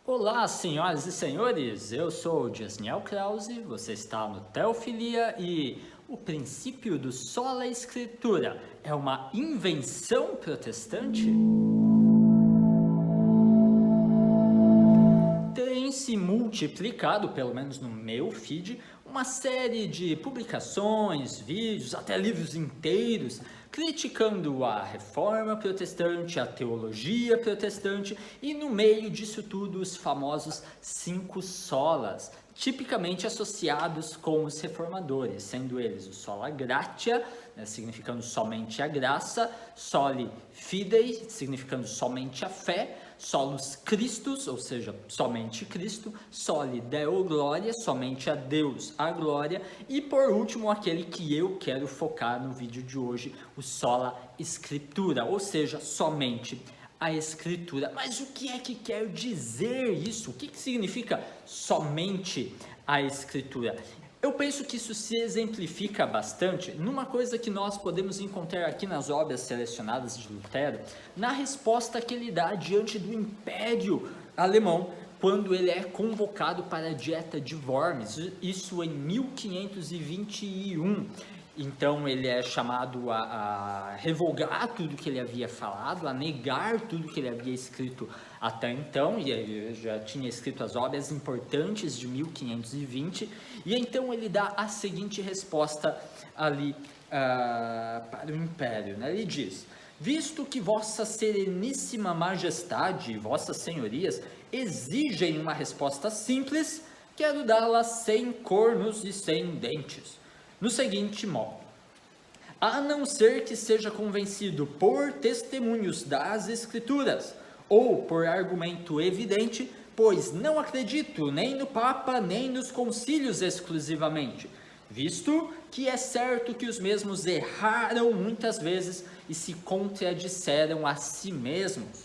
Olá, senhoras e senhores, eu sou o Jasniel Krause, você está no Teofilia e o princípio do sola escritura é uma invenção protestante? Tem se multiplicado, pelo menos no meu feed, uma série de publicações, vídeos, até livros inteiros, criticando a reforma protestante, a teologia protestante e, no meio disso tudo, os famosos cinco solas, tipicamente associados com os reformadores, sendo eles o sola gratia, significando somente a graça, soli fidei, significando somente a fé, solus Christus, ou seja, somente Cristo, soli Deo Glória, somente a Deus a glória, e por último aquele que eu quero focar no vídeo de hoje, o sola Scriptura, ou seja, somente a Escritura. Mas o que é que quer dizer isso? O que significa somente a Escritura? Eu penso que isso se exemplifica bastante numa coisa que nós podemos encontrar aqui nas obras selecionadas de Lutero, na resposta que ele dá diante do Império Alemão, quando ele é convocado para a Dieta de Worms, isso em 1521. Então ele é chamado a revogar tudo que ele havia falado, a negar tudo que ele havia escrito até então, e ele já tinha escrito as obras importantes de 1520, e então ele dá a seguinte resposta ali para o Império, né? Ele diz: visto que vossa sereníssima majestade e vossas senhorias exigem uma resposta simples, quero dá-la sem cornos e sem dentes. No seguinte modo: a não ser que seja convencido por testemunhos das Escrituras, ou por argumento evidente, pois não acredito nem no Papa, nem nos concílios exclusivamente, visto que é certo que os mesmos erraram muitas vezes e se contradisseram a si mesmos.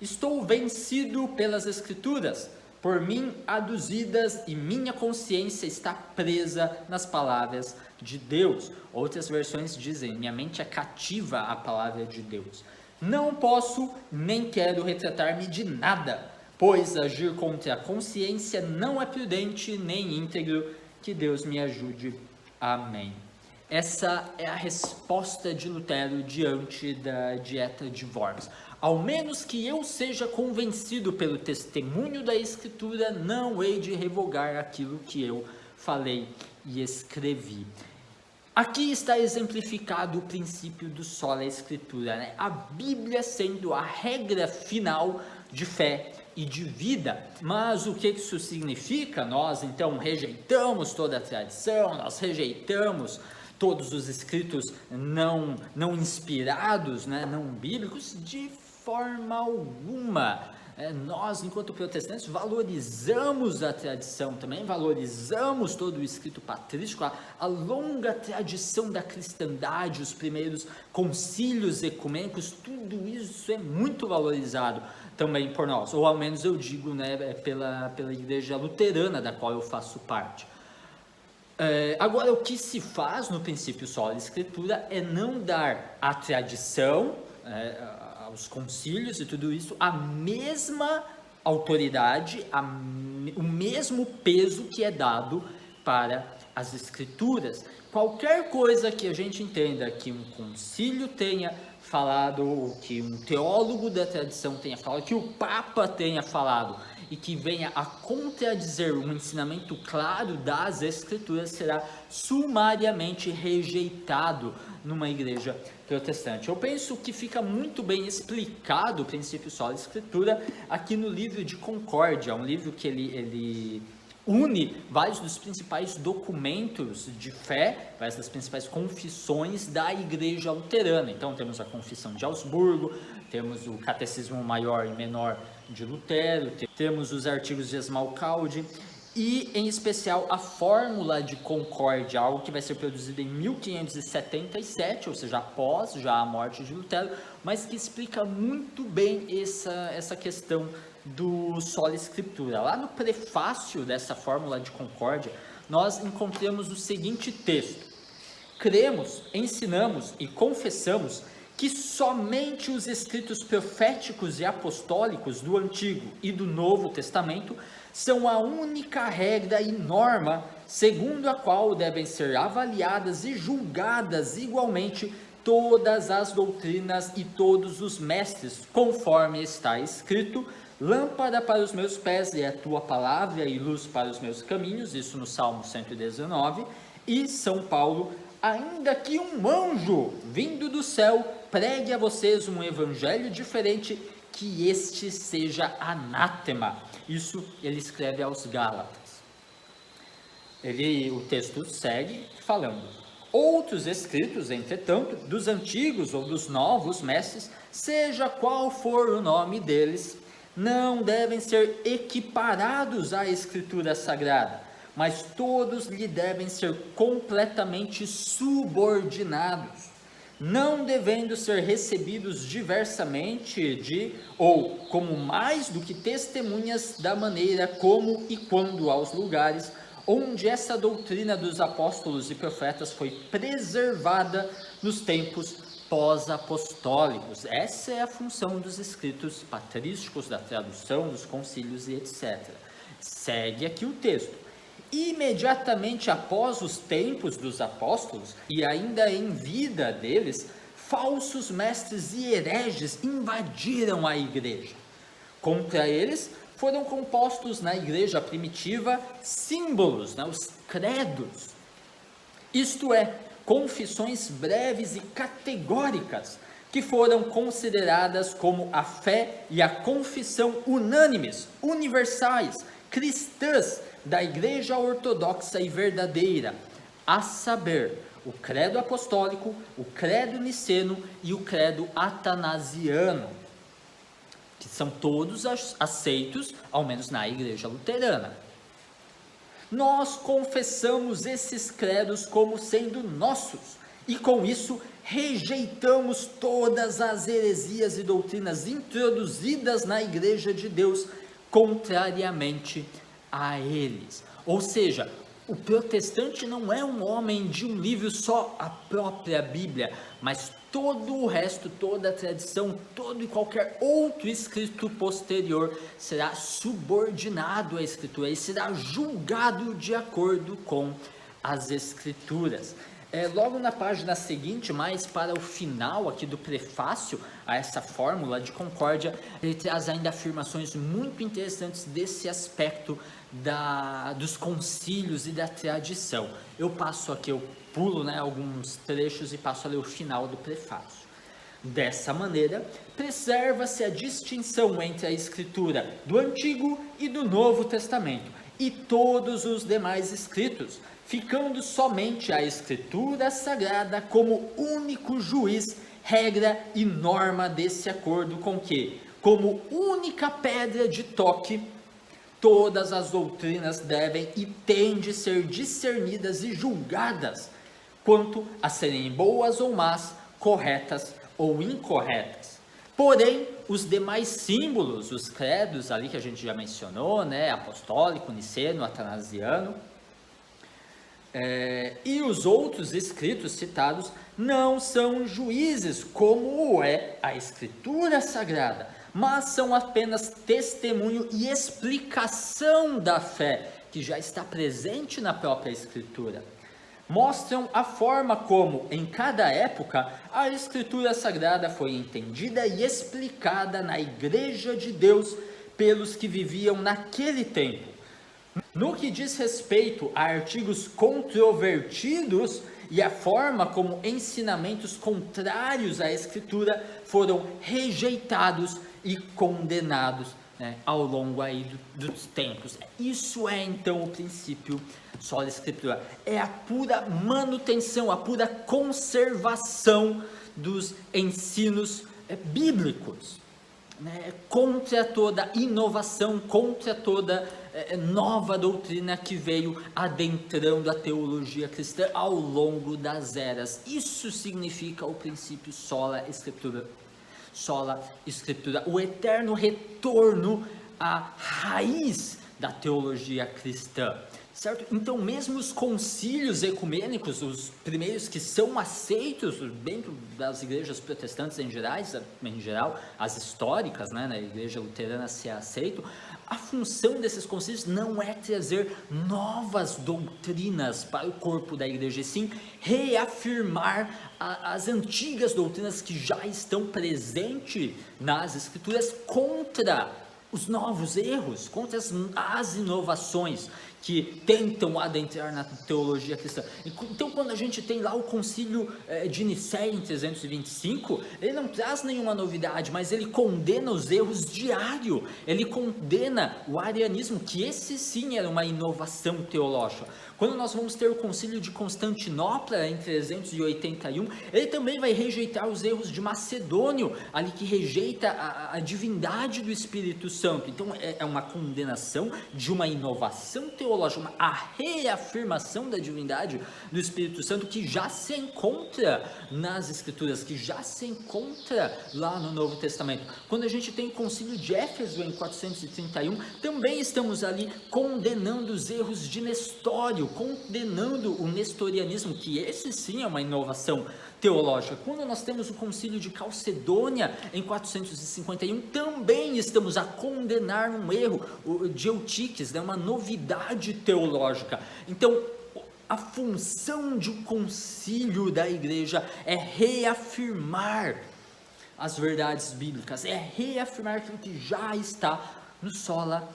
Estou vencido pelas Escrituras, por mim aduzidas, e minha consciência está presa nas palavras de Deus. Outras versões dizem: minha mente é cativa à palavra de Deus. Não posso nem quero retratar-me de nada, pois agir contra a consciência não é prudente nem íntegro. Que Deus me ajude. Amém. Essa é a resposta de Lutero diante da Dieta de Worms. Ao menos que eu seja convencido pelo testemunho da Escritura, não hei de revogar aquilo que eu falei e escrevi. Aqui está exemplificado o princípio do sola escritura, né? A Bíblia sendo a regra final de fé e de vida. Mas o que isso significa? Nós então rejeitamos toda a tradição, nós rejeitamos todos os escritos não inspirados, né? Não bíblicos, de forma alguma. Nós, enquanto protestantes, valorizamos a tradição também, valorizamos todo o escrito patrístico, a longa tradição da cristandade, os primeiros concílios ecumênicos, tudo isso é muito valorizado também por nós, ou ao menos eu digo, né, pela igreja luterana da qual eu faço parte. Agora, o que se faz no princípio sola escritura é não dar à tradição, aos concílios e tudo isso, a mesma autoridade, o mesmo peso que é dado para as escrituras. Qualquer coisa que a gente entenda que um concílio tenha falado, ou que um teólogo da tradição tenha falado, que o Papa tenha falado, e que venha a contradizer um ensinamento claro das Escrituras, será sumariamente rejeitado numa igreja protestante. Eu penso que fica muito bem explicado o princípio sola escritura aqui no livro de Concórdia, um livro que ele une vários dos principais documentos de fé, várias das principais confissões da igreja luterana. Então temos a confissão de Augsburgo, temos o catecismo maior e menor de Lutero, temos os artigos de Esmalcalde e, em especial, a Fórmula de Concórdia, algo que vai ser produzido em 1577, ou seja, após já a morte de Lutero, mas que explica muito bem essa questão do sola escritura. Lá no prefácio dessa Fórmula de Concórdia, nós encontramos o seguinte texto: cremos, ensinamos e confessamos que que somente os escritos proféticos e apostólicos do Antigo e do Novo Testamento são a única regra e norma segundo a qual devem ser avaliadas e julgadas igualmente todas as doutrinas e todos os mestres, conforme está escrito: lâmpada para os meus pés é a tua palavra e luz para os meus caminhos, isso no Salmo 119, e São Paulo: ainda que um anjo vindo do céu pregue a vocês um evangelho diferente, que este seja anátema. Isso ele escreve aos Gálatas. O texto segue falando: outros escritos, entretanto, dos antigos ou dos novos mestres, seja qual for o nome deles, não devem ser equiparados à Escritura Sagrada, mas todos lhe devem ser completamente subordinados, não devendo ser recebidos diversamente ou como mais do que testemunhas da maneira como e quando aos lugares onde essa doutrina dos apóstolos e profetas foi preservada nos tempos pós-apostólicos. Essa é a função dos escritos patrísticos, da tradução, dos concílios e etc. Segue aqui o texto: imediatamente após os tempos dos apóstolos, e ainda em vida deles, falsos mestres e hereges invadiram a igreja. Contra eles foram compostos na igreja primitiva símbolos, os credos, isto é, confissões breves e categóricas, que foram consideradas como a fé e a confissão unânimes, universais, cristãs da igreja ortodoxa e verdadeira, a saber, o credo apostólico, o credo niceno e o credo atanasiano, que são todos aceitos, ao menos na igreja luterana. Nós confessamos esses credos como sendo nossos, e com isso rejeitamos todas as heresias e doutrinas introduzidas na igreja de Deus, contrariamente a eles. Ou seja, o protestante não é um homem de um livro só, a própria Bíblia, mas todo o resto, toda a tradição, todo e qualquer outro escrito posterior será subordinado à Escritura e será julgado de acordo com as Escrituras. Logo na página seguinte, mais para o final aqui do prefácio a essa fórmula de concórdia, ele traz ainda afirmações muito interessantes desse aspecto dos concílios e da tradição. Eu passo aqui, eu pulo alguns trechos e passo a ler o final do prefácio. Dessa maneira, preserva-se a distinção entre a escritura do Antigo e do Novo Testamento e todos os demais escritos, ficando somente a Escritura Sagrada como único juiz, regra e norma desse acordo, com que, como única pedra de toque, todas as doutrinas devem e têm de ser discernidas e julgadas quanto a serem boas ou más, corretas ou incorretas. Porém, os demais símbolos, os credos ali que a gente já mencionou, apostólico, niceno, atanasiano, e os outros escritos citados não são juízes, como é a Escritura Sagrada, mas são apenas testemunho e explicação da fé que já está presente na própria Escritura. Mostram a forma como, em cada época, a Escritura Sagrada foi entendida e explicada na Igreja de Deus pelos que viviam naquele tempo. No que diz respeito a artigos controvertidos e a forma como ensinamentos contrários à Escritura foram rejeitados e condenados ao longo aí dos tempos. Isso é então o princípio sola escritura, é a pura manutenção, a pura conservação dos ensinos bíblicos, contra toda inovação, contra toda nova doutrina que veio adentrando a teologia cristã ao longo das eras. Isso significa o princípio sola escritura, o eterno retorno à raiz da teologia cristã, certo? Então, mesmo os concílios ecumênicos, os primeiros que são aceitos dentro das igrejas protestantes em geral, as históricas, né, na igreja luterana se é aceito, a função desses concílios não é trazer novas doutrinas para o corpo da igreja, e sim reafirmar as antigas doutrinas que já estão presentes nas escrituras contra os novos erros, contra as inovações que tentam adentrar na teologia cristã. Então, quando a gente tem lá o concílio de Nicéia em 325, ele não traz nenhuma novidade, mas ele condena os erros diário, ele condena o arianismo, que esse sim era uma inovação teológica. Quando nós vamos ter o concílio de Constantinopla em 381, ele também vai rejeitar os erros de Macedônio, ali que rejeita a divindade do Espírito Santo. Então é uma condenação de uma inovação teológica, a reafirmação da divindade do Espírito Santo que já se encontra nas Escrituras, que já se encontra lá no Novo Testamento. Quando a gente tem o concílio de Éfeso em 431, também estamos ali condenando os erros de Nestório, condenando o nestorianismo, que esse sim é uma inovação teológica. Quando nós temos o concílio de Calcedônia em 451, também estamos a condenar um erro de Eutiques, né, uma novidade teológica. Então, a função de um concílio da igreja é reafirmar as verdades bíblicas, é reafirmar aquilo que já está no sola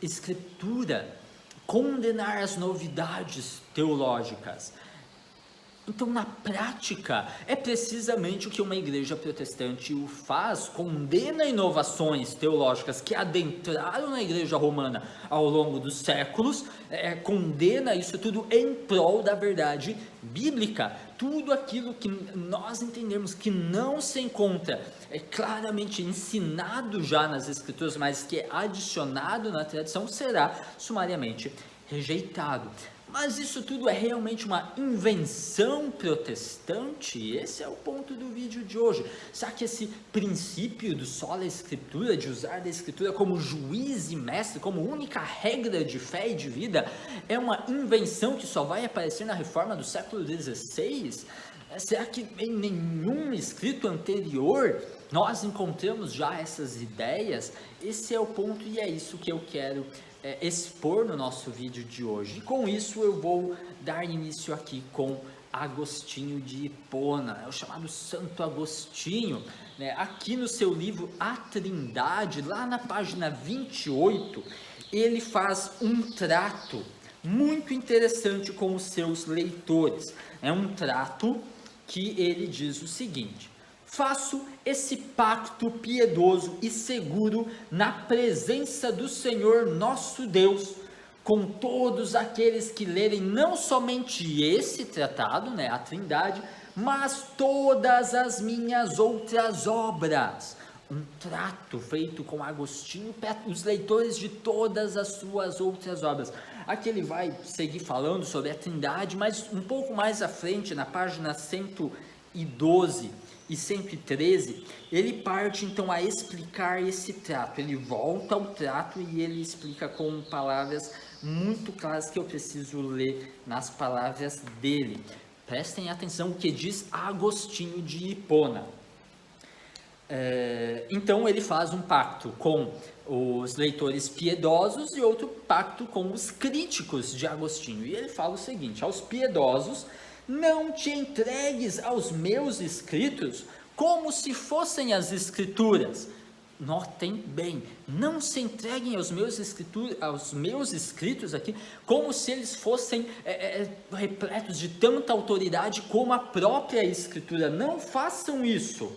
escritura, condenar as novidades teológicas. Então, na prática, é precisamente o que uma igreja protestante faz, condena inovações teológicas que adentraram na igreja romana ao longo dos séculos, condena isso tudo em prol da verdade bíblica. Tudo aquilo que nós entendemos que não se encontra claramente ensinado já nas escrituras, mas que é adicionado na tradição, será sumariamente rejeitado. Mas isso tudo é realmente uma invenção protestante? Esse é o ponto do vídeo de hoje. Será que esse princípio do sola escritura, de usar da escritura como juiz e mestre, como única regra de fé e de vida, é uma invenção que só vai aparecer na reforma do século XVI? Será que em nenhum escrito anterior nós encontramos já essas ideias? Esse é o ponto e é isso que eu quero expor no nosso vídeo de hoje. E com isso eu vou dar início aqui com Agostinho de Hipona, o chamado Santo Agostinho, né? Aqui no seu livro A Trindade, lá na página 28, ele faz um trato muito interessante com os seus leitores. É um trato que ele diz o seguinte: faço esse pacto piedoso e seguro na presença do Senhor nosso Deus, com todos aqueles que lerem não somente esse tratado, né, a Trindade, mas todas as minhas outras obras. Um trato feito com Agostinho para os leitores de todas as suas outras obras. Aqui ele vai seguir falando sobre a Trindade, mas um pouco mais à frente, na página 112 e 113, ele parte então a explicar esse trato. Ele volta ao trato e ele explica com palavras muito claras que eu preciso ler nas palavras dele. Prestem atenção o que diz Agostinho de Hipona. Então ele faz um pacto com os leitores piedosos e outro pacto com os críticos de Agostinho. E ele fala o seguinte: aos piedosos, não te entregues aos meus escritos como se fossem as escrituras. Notem bem, não se entreguem aos meus escritos aqui como se eles fossem repletos de tanta autoridade como a própria escritura. Não façam isso.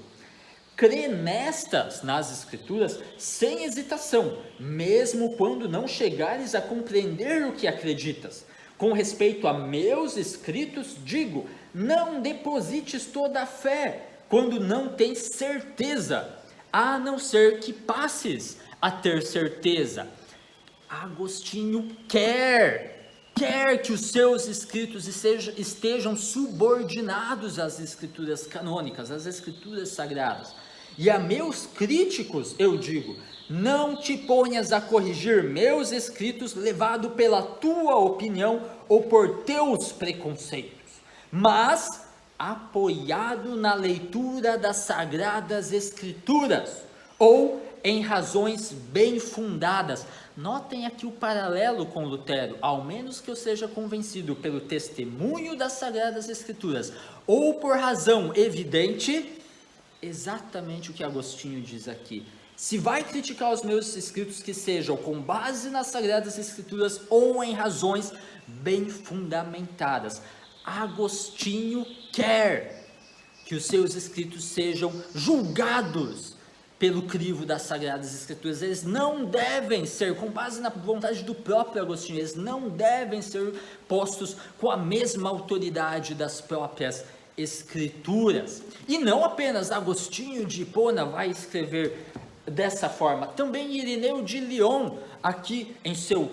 Crê nas escrituras sem hesitação, mesmo quando não chegares a compreender o que acreditas. Com respeito a meus escritos, digo, não deposites toda a fé quando não tens certeza, a não ser que passes a ter certeza. Agostinho quer que os seus escritos estejam subordinados às escrituras canônicas, às escrituras sagradas. E a meus críticos eu digo, não te ponhas a corrigir meus escritos levado pela tua opinião ou por teus preconceitos, mas apoiado na leitura das Sagradas Escrituras, ou em razões bem fundadas. Notem aqui o paralelo com Lutero. Ao menos que eu seja convencido pelo testemunho das Sagradas Escrituras, ou por razão evidente, exatamente o que Agostinho diz aqui. Se vai criticar os meus escritos, que sejam com base nas Sagradas Escrituras ou em razões bem fundamentadas. Agostinho quer que os seus escritos sejam julgados pelo crivo das Sagradas Escrituras. Eles não devem ser, com base na vontade do próprio Agostinho, eles não devem ser postos com a mesma autoridade das próprias Escrituras. E não apenas Agostinho de Hipona vai escrever dessa forma, também Irineu de Lyon, aqui em seu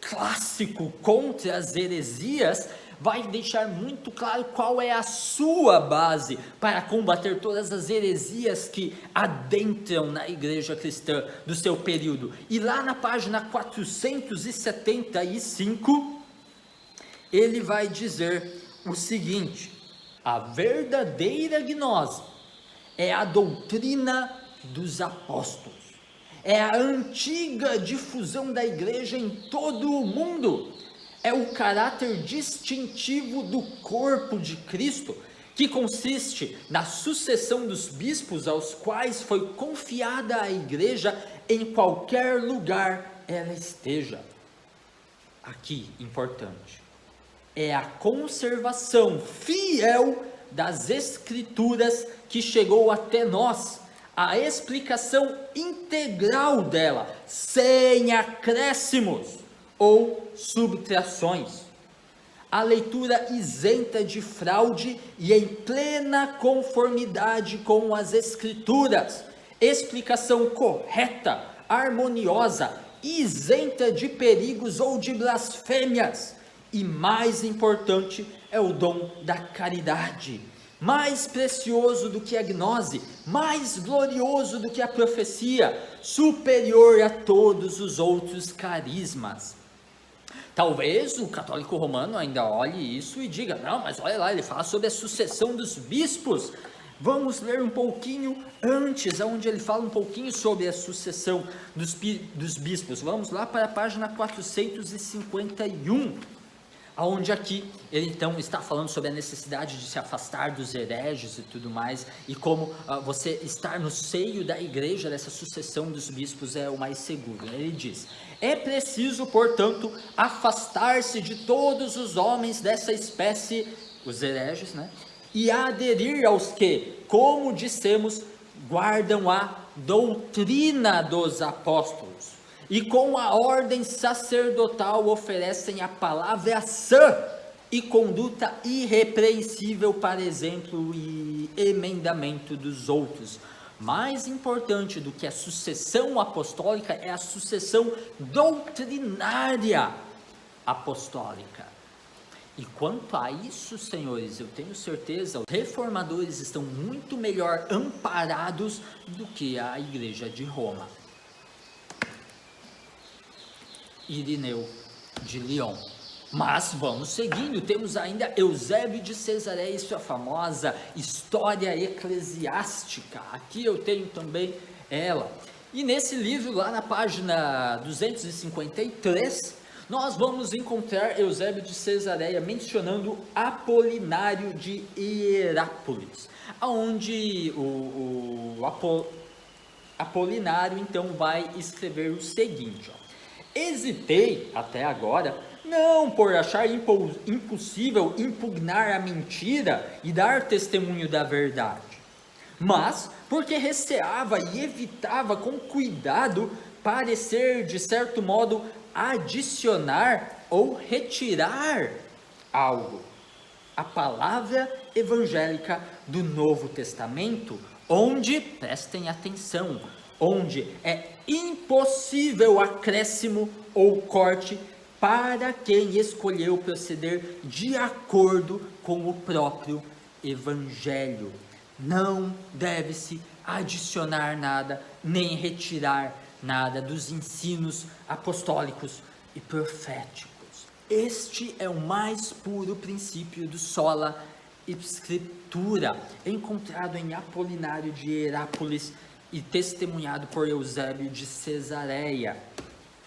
clássico contra as heresias, vai deixar muito claro qual é a sua base para combater todas as heresias que adentram na igreja cristã do seu período. E lá na página 475, ele vai dizer o seguinte: a verdadeira gnose é a doutrina dos apóstolos, é a antiga difusão da igreja em todo o mundo, é o caráter distintivo do corpo de Cristo, que consiste na sucessão dos bispos aos quais foi confiada a igreja em qualquer lugar ela esteja. Aqui, importante, é a conservação fiel das Escrituras que chegou até nós, a explicação integral dela, sem acréscimos ou subtrações, a leitura isenta de fraude e em plena conformidade com as Escrituras, explicação correta, harmoniosa, isenta de perigos ou de blasfêmias, e mais importante é o dom da caridade, mais precioso do que a gnose, mais glorioso do que a profecia, superior a todos os outros carismas. Talvez o católico romano ainda olhe isso e diga: não, mas olha lá, ele fala sobre a sucessão dos bispos. Vamos ler um pouquinho antes, onde ele fala um pouquinho sobre a sucessão dos bispos. Vamos lá para a página 451, onde aqui ele então está falando sobre a necessidade de se afastar dos hereges e tudo mais, e como você estar no seio da igreja dessa sucessão dos bispos é o mais seguro. Ele diz: é preciso, portanto, afastar-se de todos os homens dessa espécie, os hereges, e aderir aos que, como dissemos, guardam a doutrina dos apóstolos, e com a ordem sacerdotal oferecem a palavra sã e conduta irrepreensível para exemplo e emendamento dos outros. Mais importante do que a sucessão apostólica é a sucessão doutrinária apostólica. E quanto a isso, senhores, eu tenho certeza, os reformadores estão muito melhor amparados do que a igreja de Roma. Irineu de Lyon. Mas vamos seguindo, temos ainda Eusébio de Cesareia e sua famosa História Eclesiástica. Aqui eu tenho também ela. E nesse livro, lá na página 253, nós vamos encontrar Eusébio de Cesareia mencionando Apolinário de Hierápolis, onde o Apolinário então vai escrever o seguinte: hesitei até agora, não por achar impossível impugnar a mentira e dar testemunho da verdade, mas porque receava e evitava com cuidado parecer, de certo modo, adicionar ou retirar algo. A palavra evangélica do Novo Testamento, onde, prestem atenção, onde é impossível acréscimo ou corte para quem escolheu proceder de acordo com o próprio Evangelho. Não deve-se adicionar nada, nem retirar nada dos ensinos apostólicos e proféticos. Este é o mais puro princípio do sola scriptura, encontrado em Apolinário de Herápolis e testemunhado por Eusébio de Cesareia.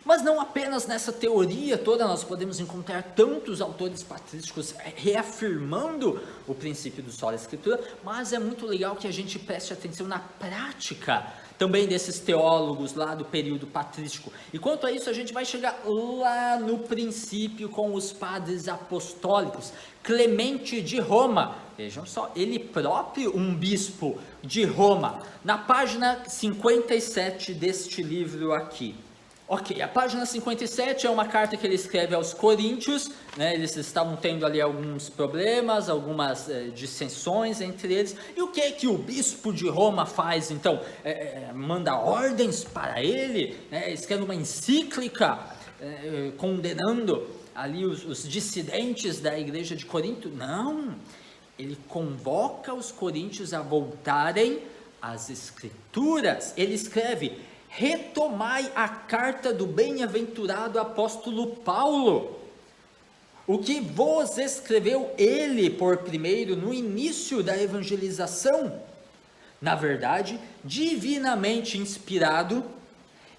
Mas não apenas nessa teoria toda nós podemos encontrar tantos autores patrísticos reafirmando o princípio do sola scriptura, mas é muito legal que a gente preste atenção na prática também desses teólogos lá do período patrístico. E quanto a isso, a gente vai chegar lá no princípio com os padres apostólicos. Clemente de Roma, vejam só, ele próprio um bispo de Roma, na página 57 deste livro aqui. Ok, a página 57 é uma carta que ele escreve aos Coríntios, né? Eles estavam tendo ali alguns problemas, algumas dissensões entre eles. E o que o bispo de Roma faz então? Manda ordens para ele, né? Escreve uma encíclica condenando ali os dissidentes da igreja de Corinto? Não, ele convoca os coríntios a voltarem às escrituras. Ele escreve: retomai a carta do bem-aventurado apóstolo Paulo, o que vos escreveu ele por primeiro no início da evangelização. Na verdade, divinamente inspirado,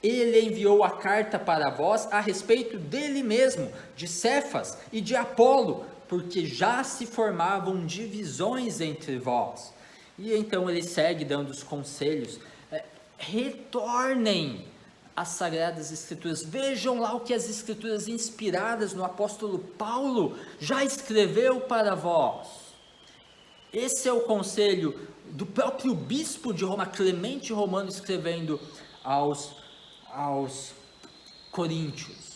ele enviou a carta para vós a respeito dele mesmo, de Cefas e de Apolo, porque já se formavam divisões entre vós. E então ele segue dando os conselhos: retornem às Sagradas Escrituras, vejam lá o que as Escrituras inspiradas no apóstolo Paulo já escreveu para vós. Esse é o conselho do próprio bispo de Roma, Clemente Romano, escrevendo aos coríntios.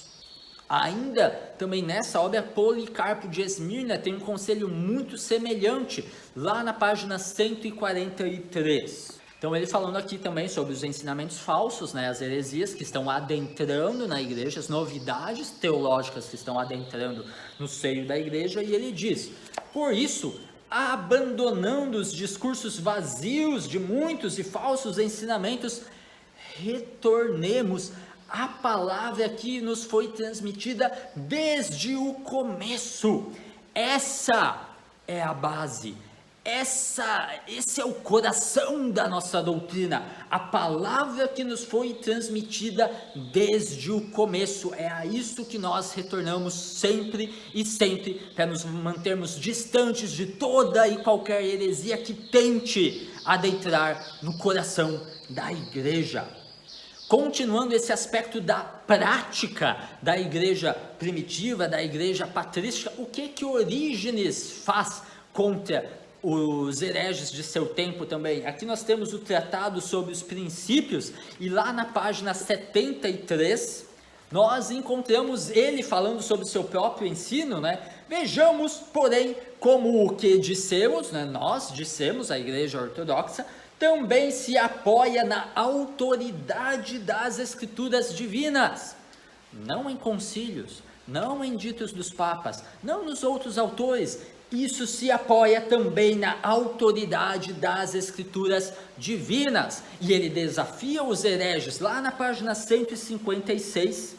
Ainda também nessa obra, Policarpo de Esmirna tem um conselho muito semelhante, lá na página 143. Então ele falando aqui também sobre os ensinamentos falsos, né, as heresias que estão adentrando na igreja, as novidades teológicas que estão adentrando no seio da igreja, e ele diz: por isso, abandonando os discursos vazios de muitos e falsos ensinamentos, retornemos à palavra que nos foi transmitida desde o começo. Essa é a base. Esse é o coração da nossa doutrina, a palavra que nos foi transmitida desde o começo. É a isso que nós retornamos sempre e sempre, para nos mantermos distantes de toda e qualquer heresia que tente adentrar no coração da igreja. Continuando esse aspecto da prática da igreja primitiva, da igreja patrística, o que Orígenes faz contra os hereges de seu tempo também? Aqui nós temos o tratado sobre os princípios, e lá na página 73, nós encontramos ele falando sobre o seu próprio ensino, né? Vejamos, porém, como o que dissemos, né? Nós dissemos, a igreja ortodoxa, também se apoia na autoridade das escrituras divinas, não em concílios, não em ditos dos papas, não nos outros autores. Isso se apoia também na autoridade das escrituras divinas. E ele desafia os hereges, lá na página 156,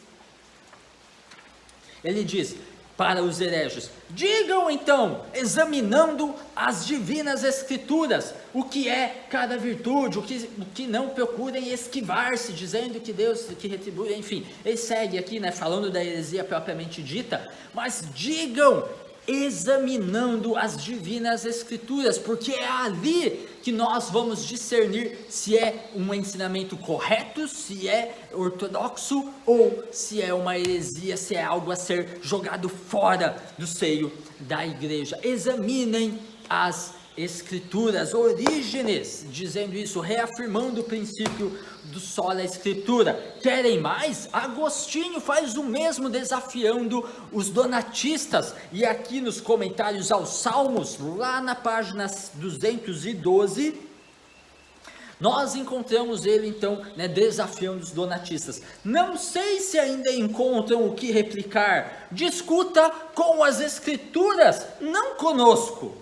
ele diz para os hereges: digam então, examinando as divinas escrituras, o que é cada virtude, o que não, procurem esquivar-se, dizendo que Deus que retribui, enfim. Ele segue aqui, né, falando da heresia propriamente dita, mas digam, examinando as divinas escrituras, porque é ali que nós vamos discernir se é um ensinamento correto, se é ortodoxo, ou se é uma heresia, se é algo a ser jogado fora do seio da igreja. Examinem as escrituras. Orígenes dizendo isso, reafirmando o princípio do sola escritura. Querem mais? Agostinho faz o mesmo, desafiando os donatistas. E aqui nos comentários aos Salmos, lá na página 212, nós encontramos ele então, né, desafiando os donatistas. Não sei se ainda encontram o que replicar. Discuta com as escrituras, não conosco.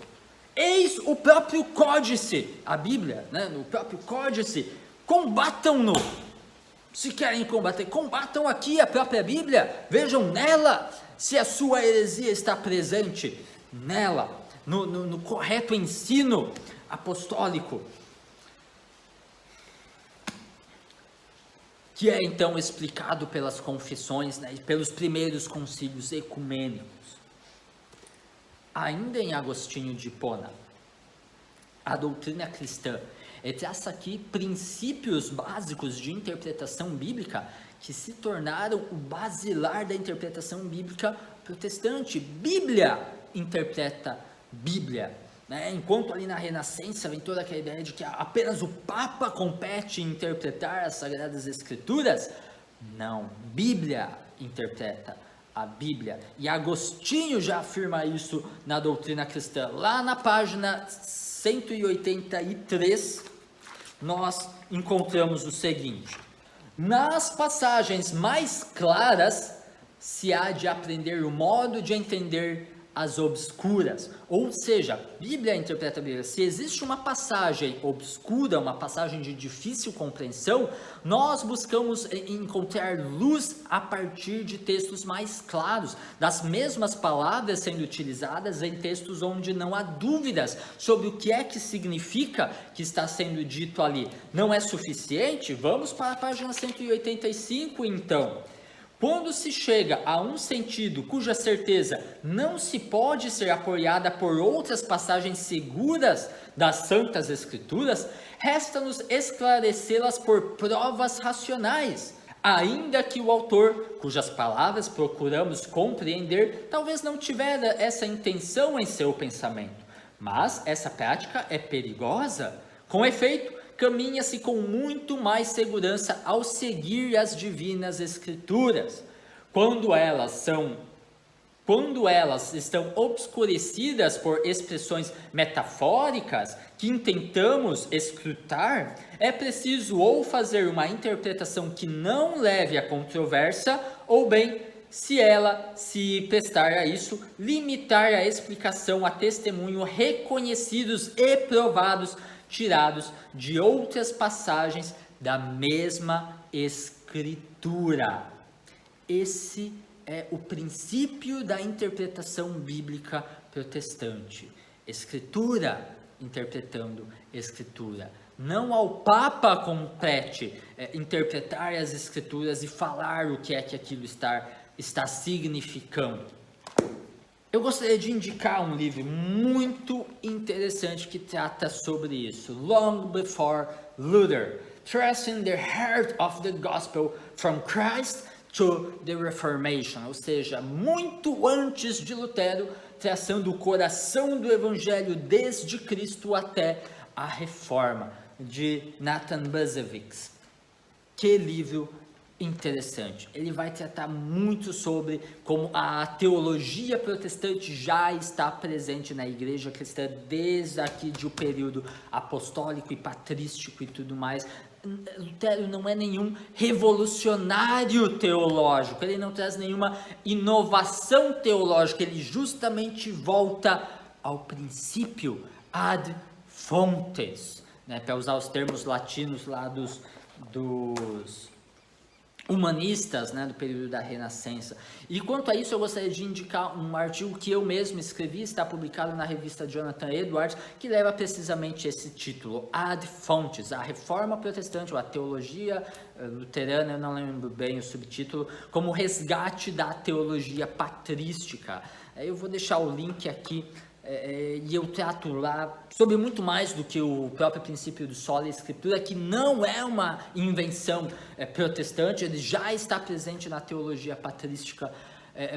Eis o próprio códice, a Bíblia, né, no próprio códice, combatam-no. Se querem combater, combatam aqui a própria Bíblia, vejam nela se a sua heresia está presente nela, no correto ensino apostólico, que é então explicado pelas confissões, né, e pelos primeiros concílios ecumênicos. Ainda em Agostinho de Hipona, a doutrina cristã traça aqui princípios básicos de interpretação bíblica que se tornaram o basilar da interpretação bíblica protestante. Bíblia interpreta Bíblia, né? Enquanto ali na Renascença vem toda aquela ideia de que apenas o Papa compete interpretar as Sagradas Escrituras, não, Bíblia interpreta a Bíblia. E Agostinho já afirma isso na doutrina cristã. Lá na página 183, nós encontramos o seguinte: nas passagens mais claras se há de aprender o modo de entender as obscuras. Ou seja, a Bíblia interpreta a Bíblia. Se existe uma passagem obscura, uma passagem de difícil compreensão, nós buscamos encontrar luz a partir de textos mais claros, das mesmas palavras sendo utilizadas em textos onde não há dúvidas sobre o que é que significa que está sendo dito ali. Não é suficiente? Vamos para a página 185 então. Quando se chega a um sentido cuja certeza não se pode ser apoiada por outras passagens seguras das Santas Escrituras, resta-nos esclarecê-las por provas racionais, ainda que o autor, cujas palavras procuramos compreender, talvez não tivesse essa intenção em seu pensamento. Mas essa prática é perigosa. Com efeito, caminha-se com muito mais segurança ao seguir as divinas escrituras. Quando elas estão obscurecidas por expressões metafóricas que intentamos escrutar, é preciso ou fazer uma interpretação que não leve a controvérsia, ou bem, se ela se prestar a isso, limitar a explicação a testemunho reconhecidos e provados, tirados de outras passagens da mesma escritura. Esse é o princípio da interpretação bíblica protestante. Escritura interpretando escritura. Não ao Papa compete interpretar as escrituras e falar o que é que aquilo está significando. Eu gostaria de indicar um livro muito interessante que trata sobre isso. Long Before Luther, Tracing the Heart of the Gospel from Christ to the Reformation. Ou seja, muito antes de Lutero, traçando o coração do Evangelho desde Cristo até a Reforma, de Nathan Buzzewicz. Que livro interessante. Ele vai tratar muito sobre como a teologia protestante já está presente na igreja cristã desde aqui de um período apostólico e patrístico e tudo mais. Lutero não é nenhum revolucionário teológico, ele não traz nenhuma inovação teológica, ele justamente volta ao princípio, ad fontes, né, para usar os termos latinos lá dos humanistas, né, do período da Renascença. E quanto a isso, eu gostaria de indicar um artigo que eu mesmo escrevi, está publicado na revista Jonathan Edwards, que leva precisamente esse título, Ad Fontes, a Reforma Protestante, ou a Teologia Luterana, eu não lembro bem o subtítulo, como resgate da teologia patrística. Eu vou deixar o link aqui, e eu trato lá sobre muito mais do que o próprio princípio do sola escritura, que não é uma invenção protestante, ele já está presente na teologia patrística,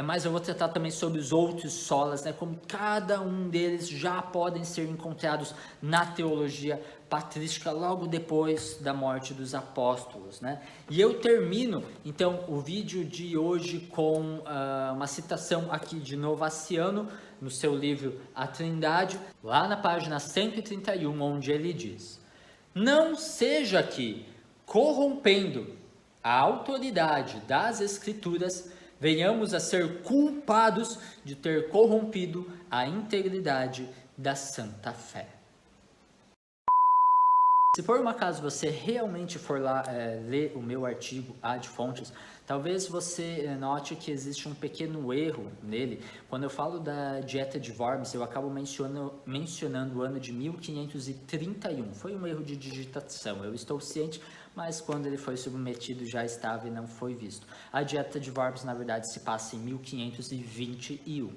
mas eu vou tratar também sobre os outros solas, né, como cada um deles já podem ser encontrados na teologia patrística logo depois da morte dos apóstolos, né? E eu termino então o vídeo de hoje com uma citação aqui de Novaciano, no seu livro A Trindade, lá na página 131, onde ele diz: não seja que, corrompendo a autoridade das Escrituras, venhamos a ser culpados de ter corrompido a integridade da santa fé. Se por um acaso você realmente for lá ler o meu artigo Ad Fontes, talvez você note que existe um pequeno erro nele. Quando eu falo da dieta de Worms, eu acabo mencionando o ano de 1531. Foi um erro de digitação, eu estou ciente, mas quando ele foi submetido já estava e não foi visto. A dieta de Worms, na verdade, se passa em 1521.